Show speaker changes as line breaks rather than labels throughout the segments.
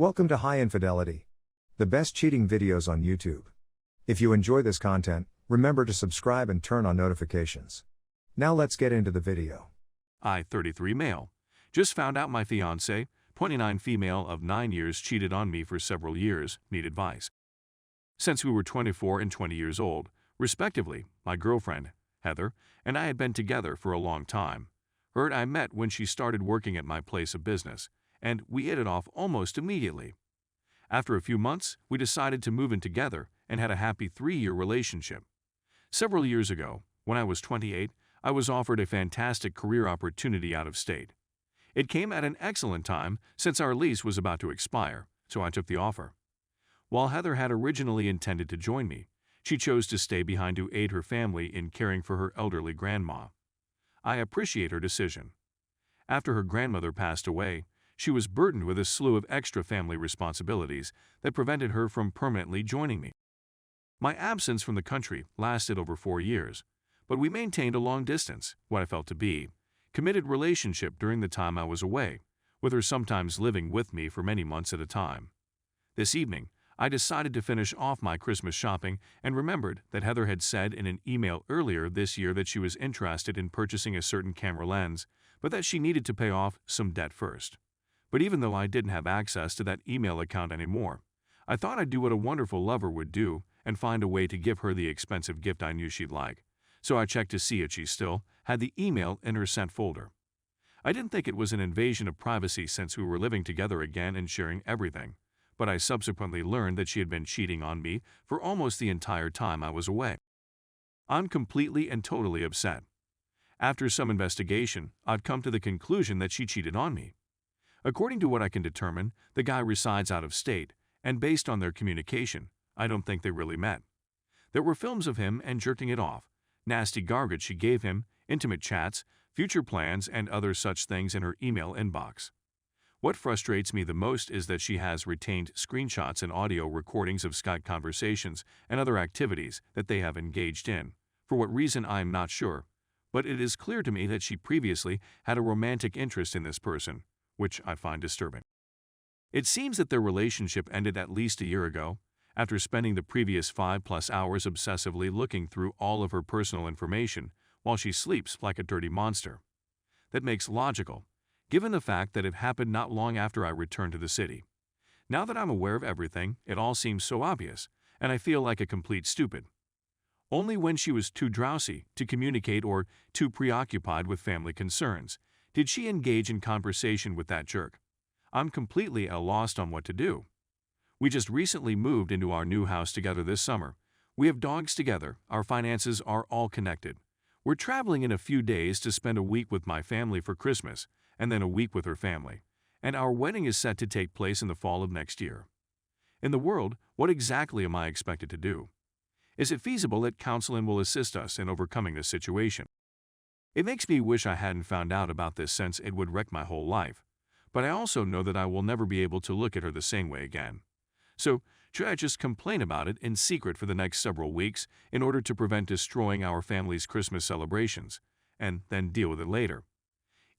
Welcome to High Infidelity, the best cheating videos on YouTube. If you enjoy this content, remember to subscribe and turn on notifications. Now let's get into the video.
I, 33 male. Just found out my fiancé, 29 female of 9 years, cheated on me for several years, need advice. Since we were 24 and 20 years old, respectively, my girlfriend, Heather, and I had been together for a long time. Her and I met when she started working at my place of business, and we hit it off almost immediately. After a few months, we decided to move in together and had a happy 3-year relationship. Several years ago, when I was 28, I was offered a fantastic career opportunity out of state. It came at an excellent time since our lease was about to expire, so I took the offer. While Heather had originally intended to join me, she chose to stay behind to aid her family in caring for her elderly grandma. I appreciate her decision. After her grandmother passed away, she was burdened with a slew of extra family responsibilities that prevented her from permanently joining me. My absence from the country lasted over 4 years, but we maintained a long-distance, what I felt to be, committed relationship during the time I was away, with her sometimes living with me for many months at a time. This evening, I decided to finish off my Christmas shopping and remembered that Heather had said in an email earlier this year that she was interested in purchasing a certain camera lens, but that she needed to pay off some debt first. But even though I didn't have access to that email account anymore, I thought I'd do what a wonderful lover would do and find a way to give her the expensive gift I knew she'd like. So I checked to see if she still had the email in her sent folder. I didn't think it was an invasion of privacy since we were living together again and sharing everything, but I subsequently learned that she had been cheating on me for almost the entire time I was away. I'm completely and totally upset. After some investigation, I'd come to the conclusion that she cheated on me. According to what I can determine, the guy resides out of state, and based on their communication, I don't think they really met. There were films of him and jerking it off, nasty garbage she gave him, intimate chats, future plans, and other such things in her email inbox. What frustrates me the most is that she has retained screenshots and audio recordings of Skype conversations and other activities that they have engaged in. For what reason I am not sure, but it is clear to me that she previously had a romantic interest in this person, which I find disturbing. It seems that their relationship ended at least a year ago, after spending the previous 5+ hours obsessively looking through all of her personal information while she sleeps like a dirty monster. That makes logical, given the fact that it happened not long after I returned to the city. Now that I'm aware of everything, it all seems so obvious, and I feel like a complete stupid. Only when she was too drowsy to communicate or too preoccupied with family concerns did she engage in conversation with that jerk. I'm completely at a loss on what to do. We just recently moved into our new house together this summer. We have dogs together, our finances are all connected. We're traveling in a few days to spend a week with my family for Christmas, and then a week with her family, and our wedding is set to take place in the fall of next year. In the world, what exactly am I expected to do? Is it feasible that counseling will assist us in overcoming this situation? It makes me wish I hadn't found out about this since it would wreck my whole life, but I also know that I will never be able to look at her the same way again. So, should I just complain about it in secret for the next several weeks in order to prevent destroying our family's Christmas celebrations, and then deal with it later?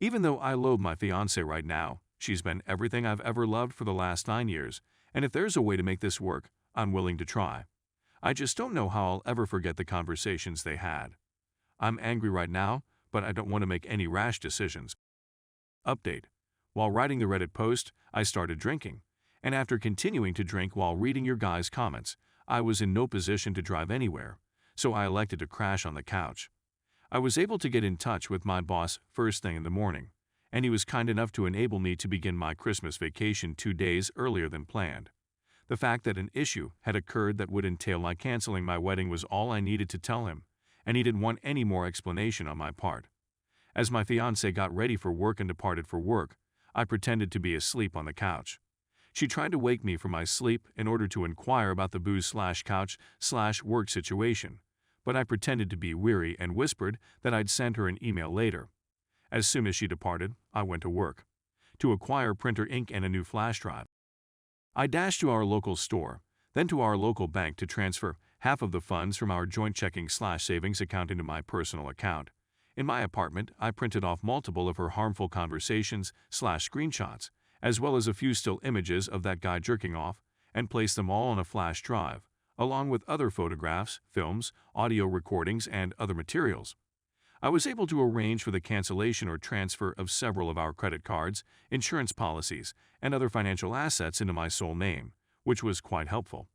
Even though I loathe my fiancé right now, she's been everything I've ever loved for the last 9 years, and if there's a way to make this work, I'm willing to try. I just don't know how I'll ever forget the conversations they had. I'm angry right now, but I don't want to make any rash decisions. Update. While writing the Reddit post, I started drinking, and after continuing to drink while reading your guys' comments, I was in no position to drive anywhere, so I elected to crash on the couch. I was able to get in touch with my boss first thing in the morning, and he was kind enough to enable me to begin my Christmas vacation 2 days earlier than planned. The fact that an issue had occurred that would entail my canceling my wedding was all I needed to tell him, and he didn't want any more explanation on my part. As my fiancé got ready for work and departed for work, I pretended to be asleep on the couch. She tried to wake me from my sleep in order to inquire about the booze/couch/work situation, but I pretended to be weary and whispered that I'd send her an email later. As soon as she departed, I went to work to acquire printer ink and a new flash drive. I dashed to our local store, then to our local bank to transfer half of the funds from our joint checking/savings account into my personal account. In my apartment, I printed off multiple of her harmful conversations/screenshots as well as a few still images of that guy jerking off, and placed them all on a flash drive, along with other photographs, films, audio recordings, and other materials. I was able to arrange for the cancellation or transfer of several of our credit cards, insurance policies, and other financial assets into my sole name, which was quite helpful.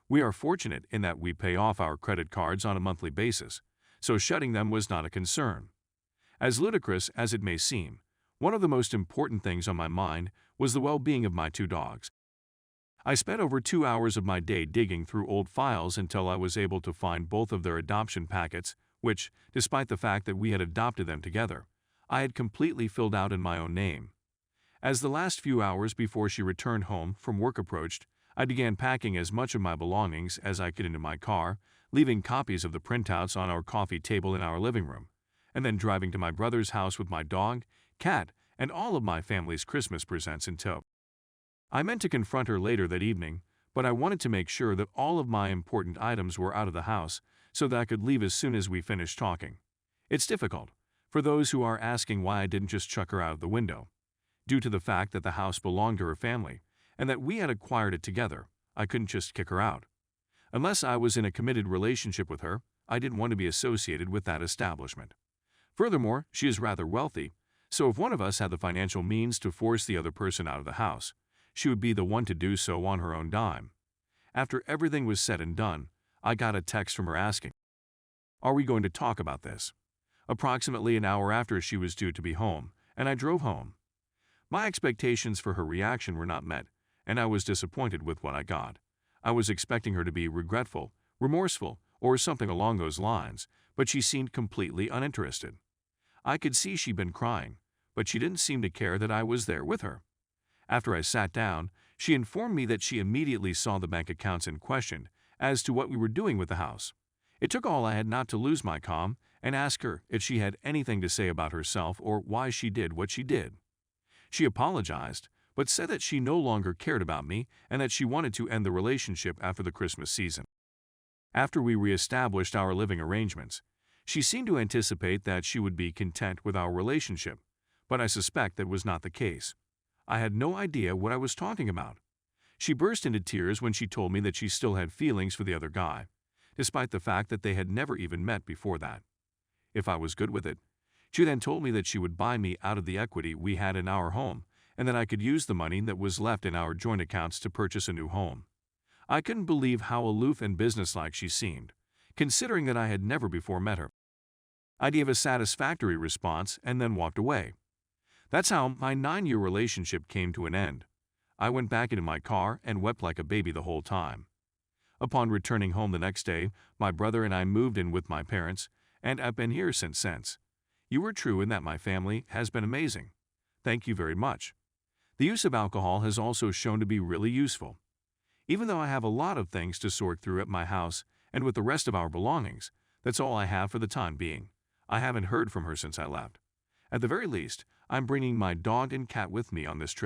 We are fortunate in that we pay off our credit cards on a monthly basis, so shutting them was not a concern. As ludicrous as it may seem, one of the most important things on my mind was the well-being of my 2 dogs. I spent over 2 hours of my day digging through old files until I was able to find both of their adoption packets, which, despite the fact that we had adopted them together, I had completely filled out in my own name. As the last few hours before she returned home from work approached, I began packing as much of my belongings as I could into my car, leaving copies of the printouts on our coffee table in our living room, and then driving to my brother's house with my dog, cat, and all of my family's Christmas presents in tow. I meant to confront her later that evening, but I wanted to make sure that all of my important items were out of the house so that I could leave as soon as we finished talking. It's difficult, for those who are asking why I didn't just chuck her out of the window. Due to the fact that the house belonged to her family, and that we had acquired it together, I couldn't just kick her out. Unless I was in a committed relationship with her, I didn't want to be associated with that establishment. Furthermore, she is rather wealthy, so if one of us had the financial means to force the other person out of the house, she would be the one to do so on her own dime. After everything was said and done, I got a text from her asking, "Are we going to talk about this?" Approximately an hour after she was due to be home, and I drove home. My expectations for her reaction were not met, and I was disappointed with what I got. I was expecting her to be regretful, remorseful, or something along those lines, but she seemed completely uninterested. I could see she'd been crying, but she didn't seem to care that I was there with her. After I sat down, she informed me that she immediately saw the bank accounts in question as to what we were doing with the house. It took all I had not to lose my calm and ask her if she had anything to say about herself or why she did what she did. She apologized, but said that she no longer cared about me and that she wanted to end the relationship after the Christmas season. After we reestablished our living arrangements, she seemed to anticipate that she would be content with our relationship, but I suspect that was not the case. I had no idea what I was talking about. She burst into tears when she told me that she still had feelings for the other guy, despite the fact that they had never even met before that. If I was good with it, she then told me that she would buy me out of the equity we had in our home, and that I could use the money that was left in our joint accounts to purchase a new home. I couldn't believe how aloof and businesslike she seemed, considering that I had never before met her. I gave a satisfactory response and then walked away. That's how my 9-year relationship came to an end. I went back into my car and wept like a baby the whole time. Upon returning home the next day, my brother and I moved in with my parents, and I've been here since. You were true in that my family has been amazing. Thank you very much. The use of alcohol has also shown to be really useful. Even though I have a lot of things to sort through at my house and with the rest of our belongings, that's all I have for the time being. I haven't heard from her since I left. At the very least, I'm bringing my dog and cat with me on this trip.